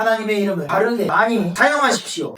하나님의 이름을 바르게 많이 사용하십시오.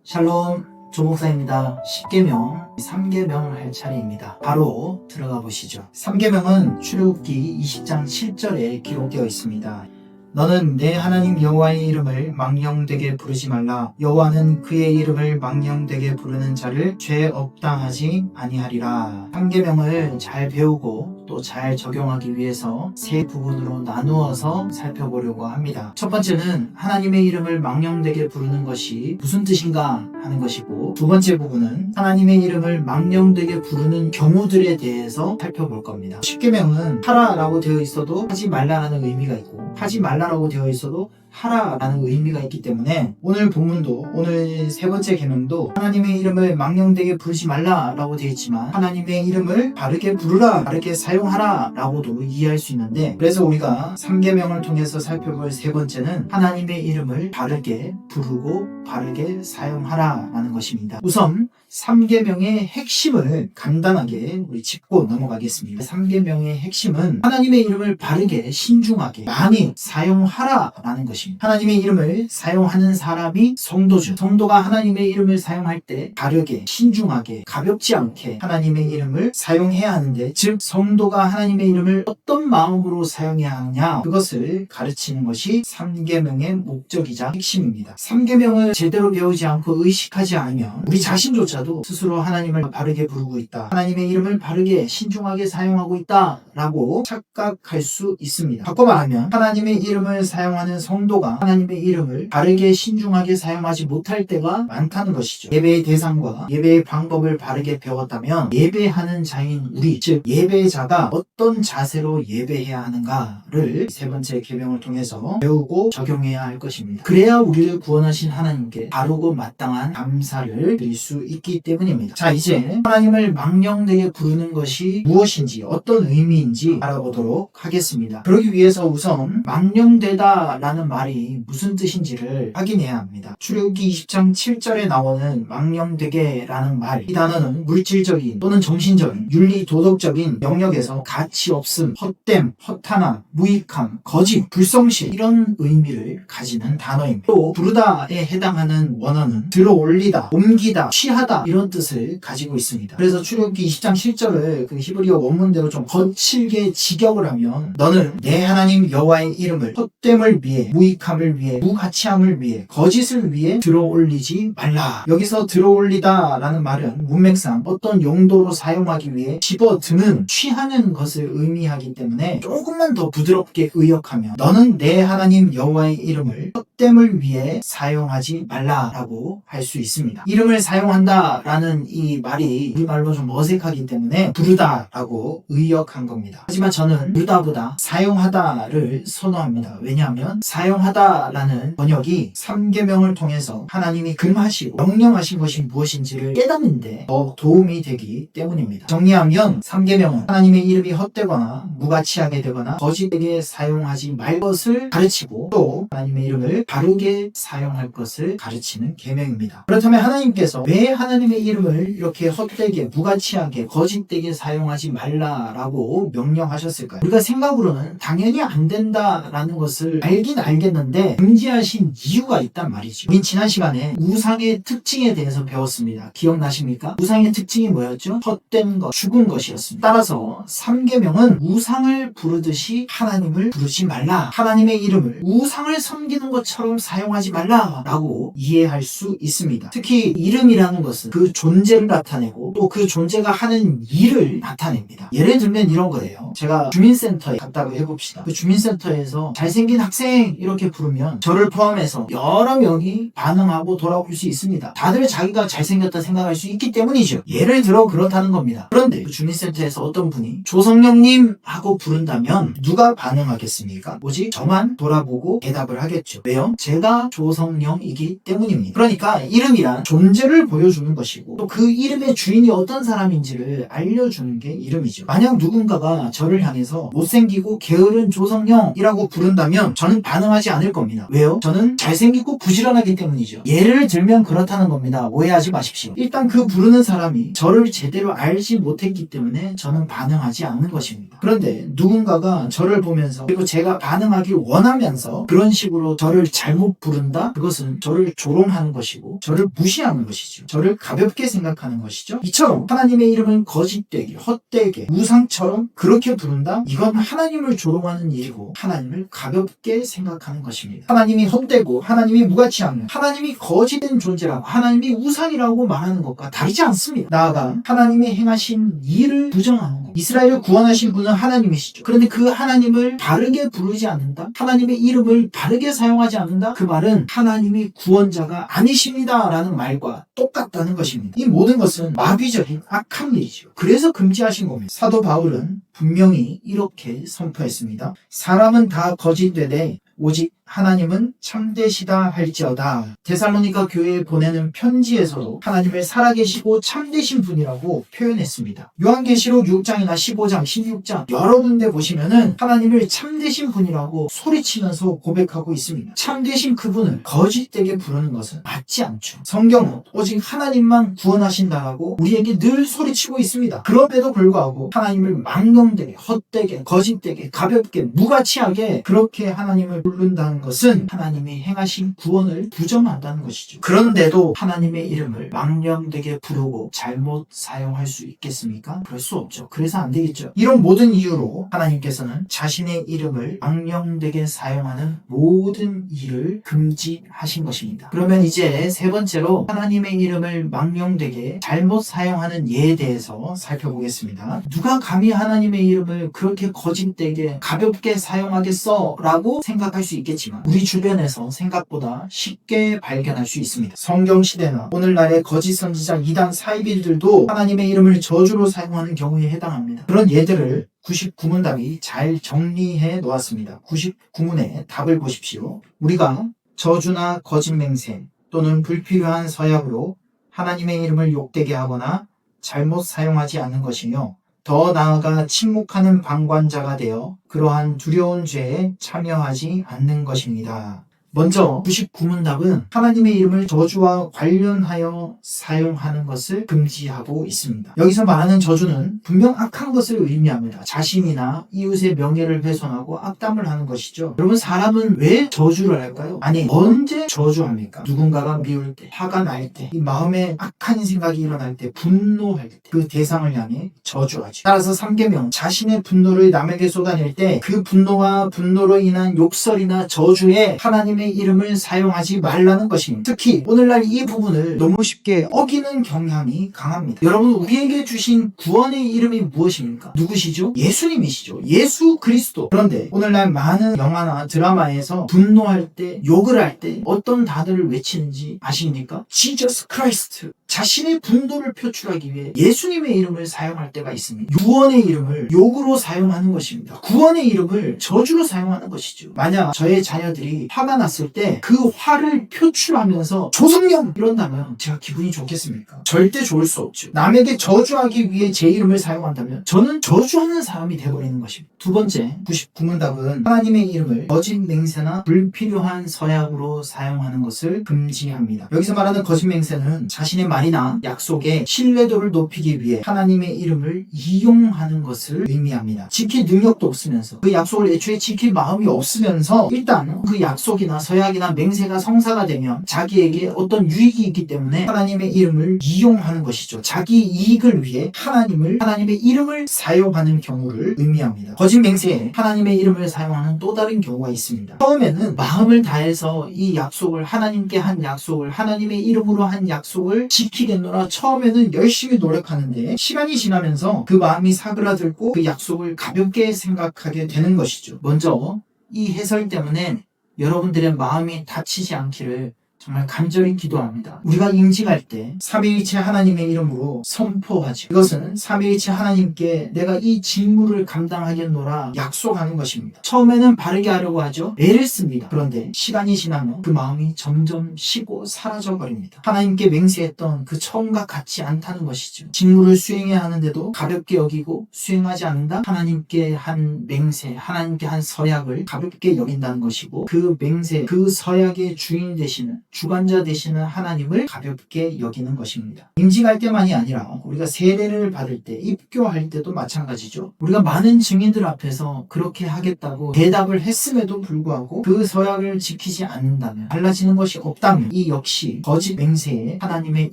샬롬, 조목사입니다. 10계명, 3계명을 할 차례입니다. 바로 들어가 보시죠. 3계명은 출애굽기 20장 7절에 기록되어 있습니다. 너는 내 하나님 여호와의 이름을 망령되게 부르지 말라. 여호와는 그의 이름을 망령되게 부르는 자를 죄 없다 하지 아니하리라. 3계명을 잘 배우고 또 잘 적용하기 위해서 세 부분으로 나누어서 살펴보려고 합니다. 첫 번째는 하나님의 이름을 망령되게 부르는 것이 무슨 뜻인가 하는 것이고, 두 번째 부분은 하나님의 이름을 망령되게 부르는 경우들에 대해서 살펴볼 겁니다. 10계명은 하라라고 되어 있어도 하지 말라라는 의미가 있고, 하지 말라라고 되어 있어도 하라라는 의미가 있기 때문에 오늘 본문도, 오늘 세 번째 계명도 하나님의 이름을 망령되게 부르지 말라라고 되어 있지만 하나님의 이름을 바르게 부르라, 바르게 사용하라 라고도 이해할 수 있는데, 그래서 우리가 3계명을 통해서 살펴볼 세 번째는 하나님의 이름을 바르게 부르고 바르게 사용하라 라는 것입니다. 우선 3계명의 핵심을 간단하게 우리 짚고 넘어가겠습니다. 3계명의 핵심은 하나님의 이름을 바르게 신중하게 많이 사용하라 라는 것입니다. 하나님의 이름을 사용하는 사람이 성도죠. 성도가 하나님의 이름을 사용할 때 바르게 신중하게 가볍지 않게 하나님의 이름을 사용해야 하는데, 즉 성도가 하나님의 이름을 어떤 마음으로 사용해야 하느냐, 그것을 가르치는 것이 3계명의 목적이자 핵심입니다. 3계명을 제대로 배우지 않고 의식하지 않으면 우리 자신조차도 스스로 하나님을 바르게 부르고 있다, 하나님의 이름을 바르게 신중하게 사용하고 있다 라고 착각할 수 있습니다. 바꿔 말하면 하나님의 이름을 사용하는 성도가 하나님의 이름을 바르게 신중하게 사용하지 못할 때가 많다는 것이죠. 예배의 대상과 예배의 방법을 바르게 배웠다면 예배하는 자인 우리, 즉 예배자가 어떤 자세로 예배해야 하는가를 세 번째 계명을 통해서 배우고 적용해야 할 것입니다. 그래야 우리를 구원하신 하나님께 바르고 마땅한 감사를 드릴 수 있기 때문입니다. 자, 이제 하나님을 망령되게 부르는 것이 무엇인지, 어떤 의미인지 알아보도록 하겠습니다. 그러기 위해서 우선 망령되다 라는 말이 무슨 뜻인지를 확인해야 합니다. 출애굽기 20장 7절에 나오는 망령되게 라는 말, 이 단어는 물질적인 또는 정신적인, 윤리 도덕적인 영역에서 가치 없음, 헛됨, 허탄함, 무익함, 거짓, 불성실, 이런 의미를 가지는 단어입니다. 또 부르다에 해당하는 원어는 들어올리다, 옮기다, 취하다, 이런 뜻을 가지고 있습니다. 그래서 출애굽기 20장 7절을 그 히브리어 원문대로 좀 거칠게 직역을 하면, 너는 내 하나님 여호와의 이름을 헛됨을 위해, 무익함을 위해, 무가치함을 위해, 거짓을 위해 들어올리지 말라. 여기서 들어올리다 라는 말은 문맥상 어떤 용도로 사용하기 위해 집어드는, 취하는 것을 의미하기 때문에 조금만 더 부드럽게 의역하면, 너는 내 하나님 여호와의 이름을 헛됨을 위해 사용하지 말라라고 할 수 있습니다. 이름을 사용한다 라는 이 말이 우리말로 좀 어색하기 때문에 부르다 라고 의역한 겁니다. 하지만 저는 부르다보다 사용하다를 선호합니다. 왜냐하면 사용하다 라는 번역이 3계명을 통해서 하나님이 금하시고 명령하신 것이 무엇인지를 깨닫는 데 더 도움이 되기 때문입니다. 정리하면 3계명은 하나님의 이름이 헛되거나 무가치하게 되거나 거짓되게 사용하지 말 것을 가르치고, 또 하나님의 이름을 바르게 사용할 것을 가르치는 계명입니다. 그렇다면 하나님께서 왜 하나님의 이름을 이렇게 헛되게, 무가치하게, 거짓되게 사용하지 말라라고 명령하셨을까요? 우리가 생각으로는 당연히 안 된다라는 것을 알긴 알겠는데 금지하신 이유가 있단 말이죠. 우린 지난 시간에 우상의 특징에 대해서 배웠습니다. 기억나십니까? 우상의 특징이 뭐였죠? 헛된 것, 죽은 것이었습니다. 따라서 3계명은 우상을 부르듯이 하나님을 부르지 말라, 하나님의 이름을 우상을 섬기는 것처럼 사용하지 말라 라고 이해할 수 있습니다. 특히 이름이라는 것은 그 존재를 나타내고 또 그 존재가 하는 일을 나타냅니다. 예를 들면 이런 거예요. 제가 주민센터에 갔다고 해봅시다. 그 주민센터에서 잘생긴 학생 이렇게 부르면 저를 포함해서 여러 명이 반응하고 돌아올 수 있습니다. 다들 자기가 잘생겼다 생각할 수 있기 때문이죠. 예를 들어 그렇다는 겁니다. 그런데 그 주민센터에서 어떤 분이 조성령님 하고 부른다면 누가 반응하겠습니까? 뭐지? 저만 돌아보고 대답을 하겠죠. 왜요? 제가 조성령이기 때문입니다. 그러니까 이름이란 존재를 보여주는 것이고, 또 그 이름의 주인이 어떤 사람인지를 알려주는 게 이름이죠. 만약 누군가가 저를 향해서 못생기고 게으른 조성령이라고 부른다면 저는 반응하지 하지 않을 겁니다. 왜요? 저는 잘생기고 부지런하기 때문이죠. 예를 들면 그렇다는 겁니다. 오해하지 마십시오. 일단 그 부르는 사람이 저를 제대로 알지 못했기 때문에 저는 반응하지 않는 것입니다. 그런데 누군가가 저를 보면서 그리고 제가 반응하길 원하면서 그런 식으로 저를 잘못 부른다? 그것은 저를 조롱하는 것이고 저를 무시하는 것이죠. 저를 가볍게 생각하는 것이죠. 이처럼 하나님의 이름을 거짓되게, 헛되게, 우상처럼 그렇게 부른다? 이건 하나님을 조롱하는 일이고 하나님을 가볍게 생각하는 것입니다. 하나님이 헛되고 하나님이 무가치하며 하나님이 거짓된 존재라고 하나님이 우상이라고 말하는 것과 다르지 않습니다. 나아가 하나님이 행하신 일을 부정하는 것. 이스라엘을 구원하신 분은 하나님이시죠. 그런데 그 하나님을 바르게 부르지 않는다? 하나님의 이름을 바르게 사용하지 않는다? 그 말은 하나님이 구원자가 아니십니다 라는 말과 똑같다는 것입니다. 이 모든 것은 마귀적인 악한 일이죠. 그래서 금지하신 겁니다. 사도 바울은 분명히 이렇게 선포했습니다. 사람은 다 거짓되되 오직 하나님은 참되시다 할지어다. 데살로니가 교회에 보내는 편지에서도 하나님을 살아계시고 참되신 분이라고 표현했습니다. 요한계시록 6장이나 15장, 16장 여러 군데 보시면은 하나님을 참되신 분이라고 소리치면서 고백하고 있습니다. 참되신 그분을 거짓되게 부르는 것은 맞지 않죠. 성경은 오직 하나님만 구원하신다라고 우리에게 늘 소리치고 있습니다. 그럼에도 불구하고 하나님을 망령되게, 헛되게, 거짓되게, 가볍게, 무가치하게 그렇게 하나님을 부른다는 것은 하나님이 행하신 구원을 부정한다는 것이죠. 그런데도 하나님의 이름을 망령되게 부르고 잘못 사용할 수 있겠습니까? 그럴 수 없죠. 그래서 안 되겠죠. 이런 모든 이유로 하나님께서는 자신의 이름을 망령되게 사용하는 모든 일을 금지하신 것입니다. 그러면 이제 세 번째로 하나님의 이름을 망령되게 잘못 사용하는 예에 대해서 살펴보겠습니다. 누가 감히 하나님의 이름을 그렇게 거짓되게 가볍게 사용하겠어? 라고 생각할 수 있겠지만 우리 주변에서 생각보다 쉽게 발견할 수 있습니다. 성경시대나 오늘날의 거짓 선지자 이단 사이비들도 하나님의 이름을 저주로 사용하는 경우에 해당합니다. 그런 예들을 99문답이 잘 정리해 놓았습니다. 99문의 답을 보십시오. 우리가 저주나 거짓 맹세 또는 불필요한 서약으로 하나님의 이름을 욕되게 하거나 잘못 사용하지 않는 것이며 더 나아가 침묵하는 방관자가 되어 그러한 두려운 죄에 참여하지 않는 것입니다. 먼저 99문답은 하나님의 이름을 저주와 관련하여 사용하는 것을 금지하고 있습니다. 여기서 말하는 저주는 분명 악한 것을 의미합니다. 자신이나 이웃의 명예를 훼손하고 악담을 하는 것이죠. 여러분, 사람은 왜 저주를 할까요? 아니, 언제 저주합니까? 누군가가 미울 때, 화가 날 때, 이 마음에 악한 생각이 일어날 때, 분노할 때 그 대상을 향해 저주하죠. 따라서 3계명, 자신의 분노를 남에게 쏟아낼 때 그 분노와 분노로 인한 욕설이나 저주에 하나님의 이름을 사용하지 말라는 것입니다. 특히 오늘날 이 부분을 너무 쉽게 어기는 경향이 강합니다. 여러분, 우리에게 주신 구원의 이름이 무엇입니까? 누구시죠? 예수님이시죠. 예수 그리스도. 그런데 오늘날 많은 영화나 드라마에서 분노할 때, 욕을 할 때 어떤 단어를 외치는지 아십니까? Jesus Christ. 자신의 분노를 표출하기 위해 예수님의 이름을 사용할 때가 있습니다. 구원의 이름을 욕으로 사용하는 것입니다. 구원의 이름을 저주로 사용하는 것이죠. 만약 저의 자녀들이 화가 났을 때 그 화를 표출하면서 조승령 이런다면 제가 기분이 좋겠습니까? 절대 좋을 수 없죠. 남에게 저주하기 위해 제 이름을 사용한다면 저는 저주하는 사람이 되어버리는 것입니다. 두 번째, 99문답은 하나님의 이름을 거짓 맹세나 불필요한 서약으로 사용하는 것을 금지합니다. 여기서 말하는 거짓 맹세는 자신의 말이나 약속의 신뢰도를 높이기 위해 하나님의 이름을 이용하는 것을 의미합니다. 지킬 능력도 없으면서 그 약속을 애초에 지킬 마음이 없으면서 일단 그 약속이나 서약이나 맹세가 성사가 되면 자기에게 어떤 유익이 있기 때문에 하나님의 이름을 이용하는 것이죠. 자기 이익을 위해 하나님의 이름을 사용하는 경우를 의미합니다. 거짓 맹세에 하나님의 이름을 사용하는 또 다른 경우가 있습니다. 처음에는 마음을 다해서 이 약속을 하나님께 한 약속을 하나님의 이름으로 한 약속을 지키겠노라 처음에는 열심히 노력하는데 시간이 지나면서 그 마음이 사그라들고 그 약속을 가볍게 생각하게 되는 것이죠. 먼저 이 해설 때문에 여러분들의 마음이 다치지 않기를 정말 간절히 기도합니다. 우리가 임직할 때 삼위일체 하나님의 이름으로 선포하죠. 이것은 삼위일체 하나님께 내가 이 직무를 감당하겠노라 약속하는 것입니다. 처음에는 바르게 하려고 하죠. 애를 씁니다. 그런데 시간이 지나면 그 마음이 점점 식고 사라져 버립니다. 하나님께 맹세했던 그 처음과 같지 않다는 것이죠. 직무를 수행해야 하는데도 가볍게 여기고 수행하지 않는다? 하나님께 한 맹세, 하나님께 한 서약을 가볍게 여긴다는 것이고, 그 맹세, 그 서약의 주인 되시는, 주관자 되시는 하나님을 가볍게 여기는 것입니다. 임직할 때만이 아니라 우리가 세례를 받을 때, 입교할 때도 마찬가지죠. 우리가 많은 증인들 앞에서 그렇게 하겠다고 대답을 했음에도 불구하고 그 서약을 지키지 않는다면, 달라지는 것이 없다면 이 역시 거짓 맹세에 하나님의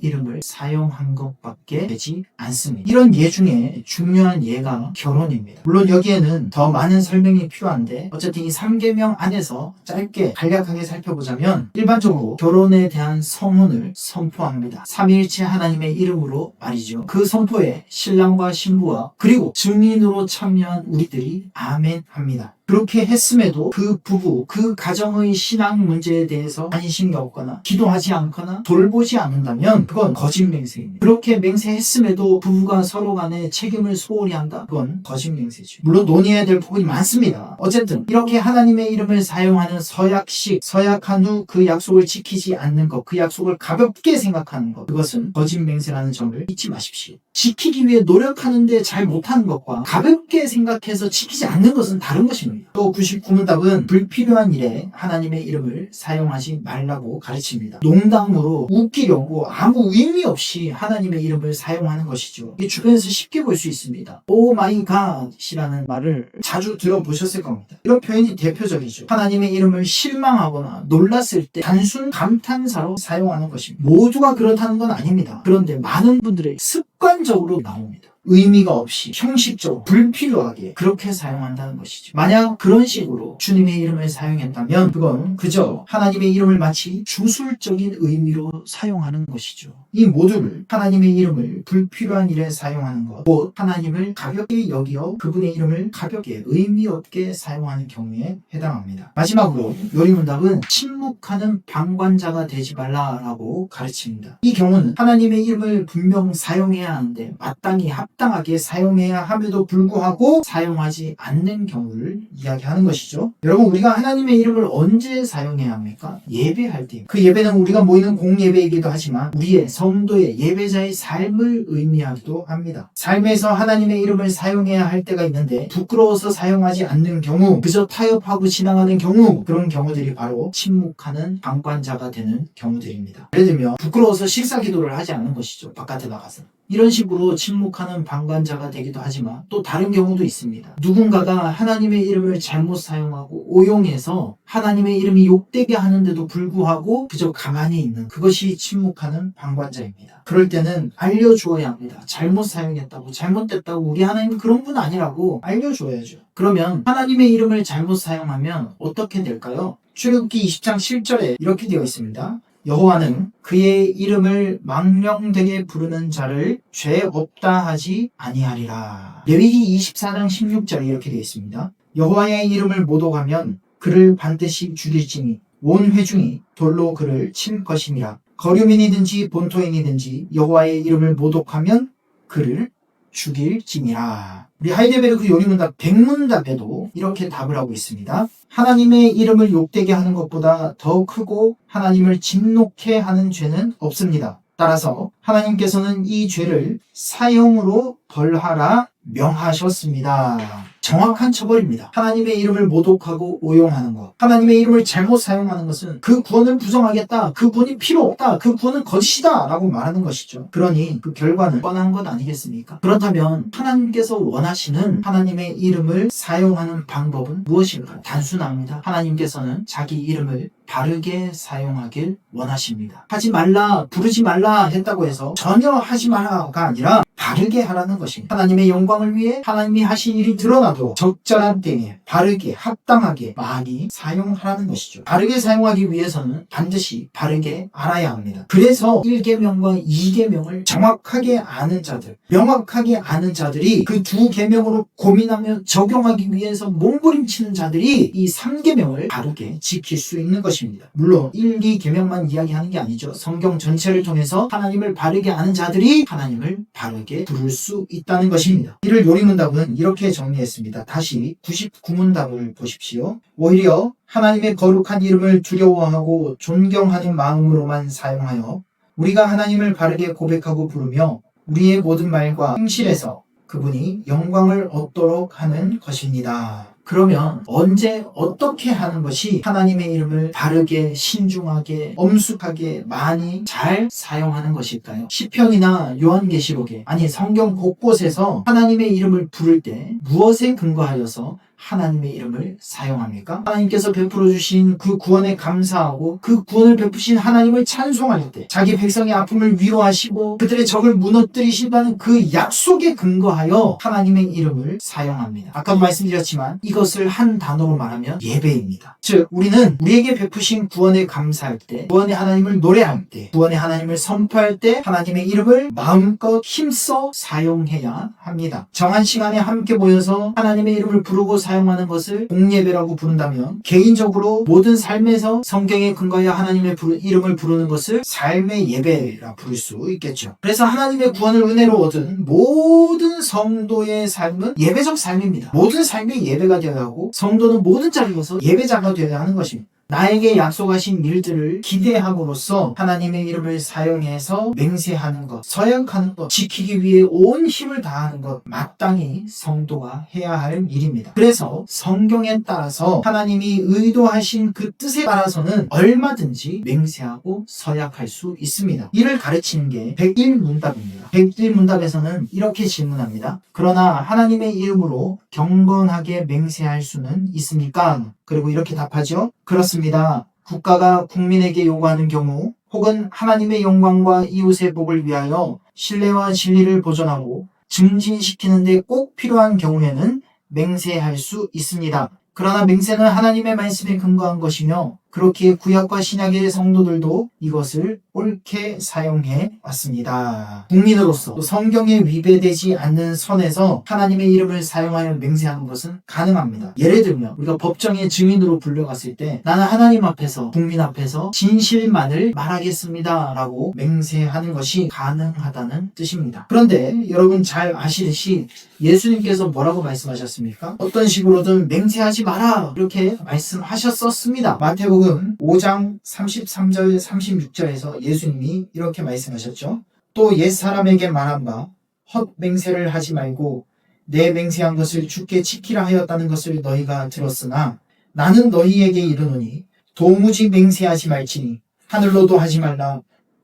이름을 사용한 것밖에 되지 않습니다. 이런 예 중에 중요한 예가 결혼입니다. 물론 여기에는 더 많은 설명이 필요한데 어쨌든 이 3계명 안에서 짧게 간략하게 살펴보자면, 일반적으로 결혼에 대한 성혼을 선포합니다. 삼위일체 하나님의 이름으로 말이죠. 그 선포에 신랑과 신부와 그리고 증인으로 참여한 우리들이 아멘 합니다. 그렇게 했음에도 그 부부, 그 가정의 신앙 문제에 대해서 관심이 없거나 기도하지 않거나 돌보지 않는다면 그건 거짓 맹세입니다. 그렇게 맹세했음에도 부부가 서로 간에 책임을 소홀히 한다? 그건 거짓 맹세죠. 물론 논의해야 될 부분이 많습니다. 어쨌든 이렇게 하나님의 이름을 사용하는 서약식, 서약한 후 그 약속을 지키지 않는 것, 그 약속을 가볍게 생각하는 것, 그것은 거짓 맹세라는 점을 잊지 마십시오. 지키기 위해 노력하는데 잘 못하는 것과 가볍게 생각해서 지키지 않는 것은 다른 것입니다. 또 99문답은 불필요한 일에 하나님의 이름을 사용하지 말라고 가르칩니다. 농담으로 웃기려고 아무 의미 없이 하나님의 이름을 사용하는 것이죠. 이 주변에서 쉽게 볼 수 있습니다. 오 마이 갓이라는 말을 자주 들어보셨을 겁니다. 이런 표현이 대표적이죠. 하나님의 이름을 실망하거나 놀랐을 때 단순 감탄사로 사용하는 것입니다. 모두가 그렇다는 건 아닙니다. 그런데 많은 분들의 습관적으로 나옵니다. 의미가 없이 형식적으로 불필요하게 그렇게 사용한다는 것이죠. 만약 그런 식으로 주님의 이름을 사용했다면 그건 그저 하나님의 이름을 마치 주술적인 의미로 사용하는 것이죠. 이 모두를 하나님의 이름을 불필요한 일에 사용하는 것, 곧 하나님을 가볍게 여기어 그분의 이름을 가볍게 의미 없게 사용하는 경우에 해당합니다. 마지막으로 요리문답은 침묵하는 방관자가 되지 말라라고 가르칩니다. 이 경우는 하나님의 이름을 분명 사용해야 하는데 마땅히 합당하게 사용해야 함에도 불구하고 사용하지 않는 경우를 이야기하는 것이죠. 여러분, 우리가 하나님의 이름을 언제 사용해야 합니까? 예배할 때. 그 예배는 우리가 모이는 공예배이기도 하지만 우리의 성도의 예배자의 삶을 의미하기도 합니다. 삶에서 하나님의 이름을 사용해야 할 때가 있는데 부끄러워서 사용하지 않는 경우, 그저 타협하고 지나가는 경우, 그런 경우들이 바로 침묵하는 방관자가 되는 경우들입니다. 예를 들면 부끄러워서 식사기도를 하지 않는 것이죠. 바깥에 나가서. 이런 식으로 침묵하는 방관자가 되기도 하지만 또 다른 경우도 있습니다. 누군가가 하나님의 이름을 잘못 사용하고 오용해서 하나님의 이름이 욕되게 하는데도 불구하고 그저 가만히 있는, 그것이 침묵하는 방관자입니다. 그럴 때는 알려주어야 합니다. 잘못 사용했다고, 잘못됐다고, 우리 하나님은 그런 분 아니라고 알려줘야죠. 그러면 하나님의 이름을 잘못 사용하면 어떻게 될까요? 출애굽기 20장 7절에 이렇게 되어 있습니다. 여호와는 그의 이름을 망령되게 부르는 자를 죄 없다 하지 아니하리라. 레위기 24장 16절에 이렇게 되어 있습니다. 여호와의 이름을 모독하면 그를 반드시 죽일지니 온 회중이 돌로 그를 칠 것임이라. 거류민이든지 본토인이든지 여호와의 이름을 모독하면 그를 죽일지니라. 우리 하이델베르크 요리문답 100문답에도 이렇게 답을 하고 있습니다. 하나님의 이름을 욕되게 하는 것보다 더 크고 하나님을 진노케 하는 죄는 없습니다. 따라서 하나님께서는 이 죄를 사형으로 벌하라 명하셨습니다. 정확한 처벌입니다. 하나님의 이름을 모독하고 오용하는 것, 하나님의 이름을 잘못 사용하는 것은 그 구원을 부정하겠다, 그 구원이 필요 없다, 그 구원은 거짓이다 라고 말하는 것이죠. 그러니 그 결과는 뻔한 것 아니겠습니까? 그렇다면 하나님께서 원하시는 하나님의 이름을 사용하는 방법은 무엇일까요? 단순합니다. 하나님께서는 자기 이름을 바르게 사용하길 원하십니다. 하지 말라, 부르지 말라 했다고 해서 전혀 하지 마라가 아니라 바르게 하라는 것입니다. 하나님의 영광을 위해 하나님이 하신 일이 드러나도록 적절한 때에 바르게 합당하게 많이 사용하라는 것이죠. 바르게 사용하기 위해서는 반드시 바르게 알아야 합니다. 그래서 1계명과 2계명을 정확하게 아는 자들, 명확하게 아는 자들이 그 2계명으로 고민하며 적용하기 위해서 몸부림치는 자들이 이 3계명을 바르게 지킬 수 있는 것입니다. 물론 1, 2계명만 이야기하는 게 아니죠. 성경 전체를 통해서 하나님을 바르게 아는 자들이 하나님을 바르게 부를 수 있다는 것입니다. 이를 요리문답은 이렇게 정리했습니다. 다시 99문답을 보십시오. 오히려 하나님의 거룩한 이름을 두려워하고 존경하는 마음으로만 사용하여 우리가 하나님을 바르게 고백하고 부르며 우리의 모든 말과 행실에서 그분이 영광을 얻도록 하는 것입니다. 그러면 언제 어떻게 하는 것이 하나님의 이름을 바르게 신중하게 엄숙하게 많이 잘 사용하는 것일까요? 시편이나 요한계시록에 아니 성경 곳곳에서 하나님의 이름을 부를 때 무엇에 근거하여서 하나님의 이름을 사용합니까? 하나님께서 베풀어 주신 그 구원에 감사하고 그 구원을 베푸신 하나님을 찬송할 때 자기 백성의 아픔을 위로하시고 그들의 적을 무너뜨리신다는 그 약속에 근거하여 하나님의 이름을 사용합니다. 아까도 말씀드렸지만 이것을 한 단어로 말하면 예배입니다. 즉 우리는 우리에게 베푸신 구원에 감사할 때, 구원의 하나님을 노래할 때, 구원의 하나님을 선포할 때 하나님의 이름을 마음껏 힘써 사용해야 합니다. 정한 시간에 함께 모여서 하나님의 이름을 부르고 사용하는 것을 공예배라고 부른다면 개인적으로 모든 삶에서 성경에 근거하여 하나님의 이름을 부르는 것을 삶의 예배라 부를 수 있겠죠. 그래서 하나님의 구원을 은혜로 얻은 모든 성도의 삶은 예배적 삶입니다. 모든 삶이 예배가 되어야 하고 성도는 모든 자리에서 예배자가 되어야 하는 것입니다. 나에게 약속하신 일들을 기대함으로써 하나님의 이름을 사용해서 맹세하는 것, 서약하는 것, 지키기 위해 온 힘을 다하는 것 마땅히 성도가 해야 할 일입니다. 그래서 성경에 따라서 하나님이 의도하신 그 뜻에 따라서는 얼마든지 맹세하고 서약할 수 있습니다. 이를 가르치는 게 101문답입니다. 101문답에서는 이렇게 질문합니다. 그러나 하나님의 이름으로 경건하게 맹세할 수는 있습니까? 그리고 이렇게 답하죠. 그렇습니다. 국가가 국민에게 요구하는 경우 혹은 하나님의 영광과 이웃의 복을 위하여 신뢰와 진리를 보존하고 증진시키는 데 꼭 필요한 경우에는 맹세할 수 있습니다. 그러나 맹세는 하나님의 말씀에 근거한 것이며 그렇기에 구약과 신약의 성도들도 이것을 옳게 사용해 왔습니다. 국민으로서 성경에 위배되지 않는 선에서 하나님의 이름을 사용하여 맹세하는 것은 가능합니다. 예를 들면 우리가 법정의 증인으로 불려갔을 때 나는 하나님 앞에서 국민 앞에서 진실만을 말하겠습니다 라고 맹세하는 것이 가능하다는 뜻입니다. 그런데 여러분 잘 아시듯이 예수님께서 뭐라고 말씀하셨습니까? 어떤 식으로든 맹세하지 마라 이렇게 말씀하셨었습니다. 마태복음 5장 33절 36절에서 예수님이 이렇게 말씀하셨죠. 또 옛사람에게 말한 바 헛맹세를 하지 말고 내 맹세한 것을 주께 지키라 하였다는 것을 너희가 들었으나 나는 너희에게 이르노니 도무지 맹세하지 말지니 하늘로도 하지 말라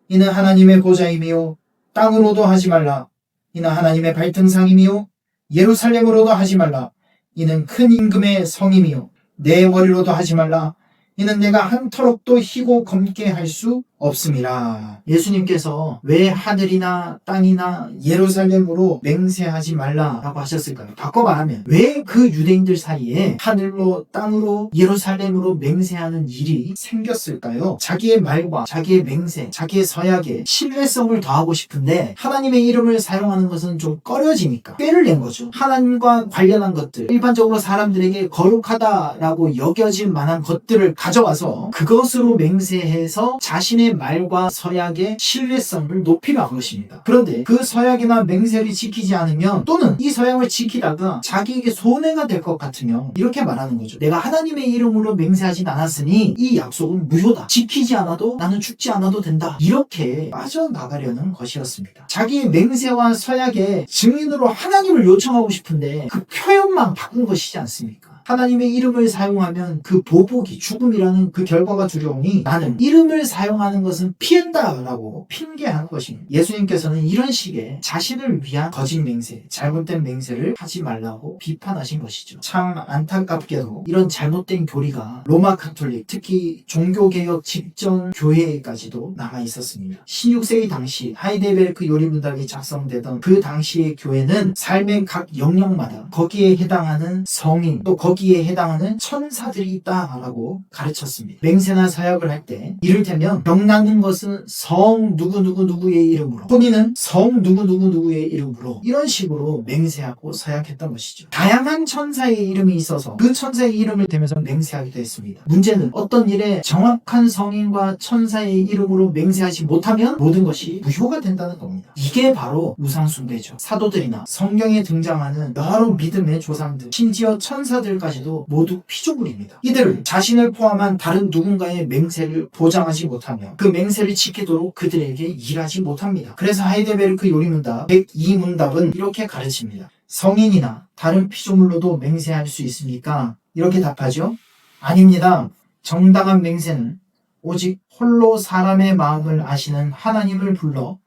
이는 하나님의 보좌이며 땅으로도 하지 말라 이는 하나님의 발등상이며 예루살렘으로도 하지 말라 이는 큰 임금의 성이며 내 머리로도 하지 말라 이는 내가 한 터럭도 희고 검게 할 수 없음이라. 예수님께서 왜 하늘이나 땅이나 예루살렘으로 맹세하지 말라라고 하셨을까요? 바꿔 말하면 왜 그 유대인들 사이에 하늘로 땅으로 예루살렘으로 맹세하는 일이 생겼을까요? 자기의 말과 자기의 맹세, 자기의 서약에 신뢰성을 더하고 싶은데 하나님의 이름을 사용하는 것은 좀 꺼려지니까 꾀를 낸 거죠. 하나님과 관련한 것들, 일반적으로 사람들에게 거룩하다라고 여겨질 만한 것들을 가져와서 그것으로 맹세해서 자신의 말과 서약의 신뢰성을 높이려 한 것입니다. 그런데 그 서약이나 맹세를 지키지 않으면 또는 이 서약을 지키다가 자기에게 손해가 될 것 같으면 이렇게 말하는 거죠. 내가 하나님의 이름으로 맹세하진 않았으니 이 약속은 무효다. 지키지 않아도 나는 죽지 않아도 된다. 이렇게 빠져나가려는 것이었습니다. 자기의 맹세와 서약의 증인으로 하나님을 요청하고 싶은데 그 표현만 바꾼 것이지 않습니까? 하나님의 이름을 사용하면 그 보복이 죽음이라는 그 결과가 두려우니 나는 이름을 사용하는 것은 피한다 라고 핑계하는 것입니다. 예수님께서는 이런 식의 자신을 위한 거짓 맹세, 잘못된 맹세를 하지 말라고 비판하신 것이죠. 참 안타깝게도 이런 잘못된 교리가 로마 가톨릭, 특히 종교개혁 직전 교회에까지도 남아 있었습니다. 16세기 당시 하이델베르크 요리문답이 작성되던 그 당시의 교회는 삶의 각 영역마다 거기에 해당하는 성인, 또 거기에 해당하는 천사들이 있다라고 가르쳤습니다. 맹세나 사역을 할 때 이를테면 병 낫는 것은 성 누구누구누구의 이름으로, 혼인은 성 누구누구누구의 이름으로, 이런 식으로 맹세하고 사역했던 것이죠. 다양한 천사의 이름이 있어서 그 천사의 이름을 대면서 맹세하기도 했습니다. 문제는 어떤 일에 정확한 성인과 천사의 이름으로 맹세하지 못하면 모든 것이 무효가 된다는 겁니다. 이게 바로 우상숭배죠. 사도들이나 성경에 등장하는 여러 믿음의 조상들, 심지어 천사들까지도 모두 피조물입니다. 이들을 자신을 포함한 다른 누군가의 맹세를 보장하지 못하며 그 맹세를 지키도록 그들에게 일하지 못합니다. 그래서 하이델베르크 요리문답 102문답은 이렇게 가르칩니다. 성인이나 다른 피조물로도 맹세할 수 있습니까? 이렇게 답하죠. 아닙니다. 정당한 맹세는 오직 홀로 사람의 마음을 아시는 하나님을 불러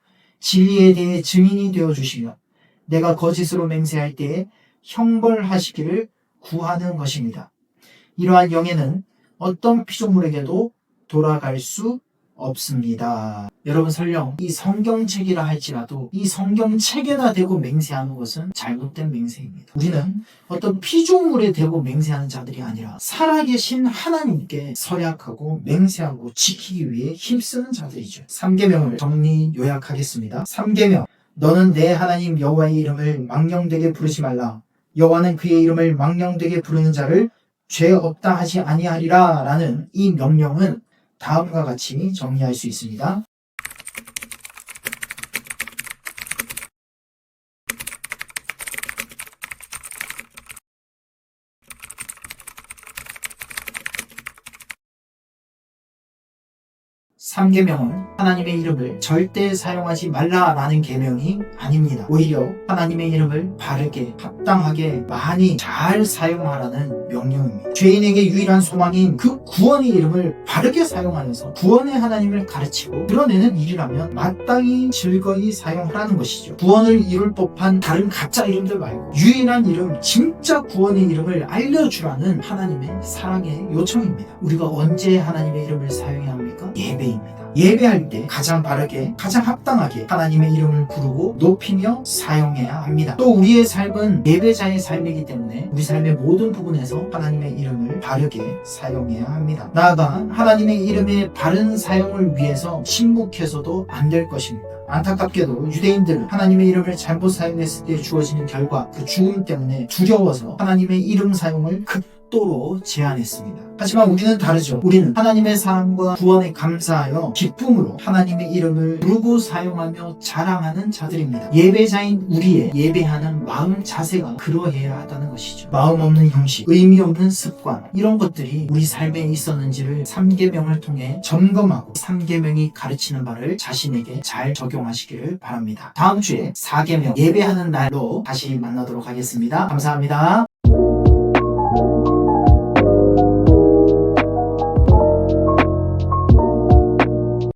진리에 대해 증인이 되어주시며 내가 거짓으로 맹세할 때에 형벌하시기를 구하는 것입니다. 이러한 영예는 어떤 피조물에게도 돌아갈 수 없습니다. 여러분, 설령 이 성경책이라 할지라도 이 성경책에다 대고 맹세하는 것은 잘못된 맹세입니다. 우리는 어떤 피조물에 대고 맹세하는 자들이 아니라 살아계신 하나님께 서약하고 맹세하고 지키기 위해 힘쓰는 자들이죠. 3계명을 정리 요약하겠습니다. 3계명, 너는 내 하나님 여호와의 이름을 망령되게 부르지 말라. 여호와는 그의 이름을 망령되게 부르는 자를 죄 없다 하지 아니하리라 라는 이 명령은 다음과 같이 정리할 수 있습니다. 삼계명은 하나님의 이름을 절대 사용하지 말라라는 계명이 아닙니다. 오히려 하나님의 이름을 바르게, 합당하게, 많이 잘 사용하라는 명령입니다. 죄인에게 유일한 소망인 그 구원의 이름을 바르게 사용하면서 구원의 하나님을 가르치고 드러내는 일이라면 마땅히 즐거이 사용하라는 것이죠. 구원을 이룰 법한 다른 가짜 이름들 말고 유일한 이름, 진짜 구원의 이름을 알려주라는 하나님의 사랑의 요청입니다. 우리가 언제 하나님의 이름을 사용해야 합니까? 예배입니다. 예배할 때 가장 바르게, 가장 합당하게 하나님의 이름을 부르고 높이며 사용해야 합니다. 또 우리의 삶은 예배자의 삶이기 때문에 우리 삶의 모든 부분에서 하나님의 이름을 바르게 사용해야 합니다. 나아가 하나님의 이름의 바른 사용을 위해서 침묵해서도 안 될 것입니다. 안타깝게도 유대인들은 하나님의 이름을 잘못 사용했을 때 주어지는 결과, 그 죽음 때문에 두려워서 하나님의 이름 사용을 극도로 제한했습니다. 하지만 우리는 다르죠. 우리는 하나님의 사랑과 구원에 감사하여 기쁨으로 하나님의 이름을 부르고 사용하며 자랑하는 자들입니다. 예배자인 우리의 예배하는 마음 자세가 그러해야 하다는 것이죠. 마음 없는 형식, 의미 없는 습관, 이런 것들이 우리 삶에 있었는지를 3계명을 통해 점검하고 3계명이 가르치는 바를 자신에게 잘 적용하시기를 바랍니다. 다음 주에 4계명 예배하는 날로 다시 만나도록 하겠습니다. 감사합니다.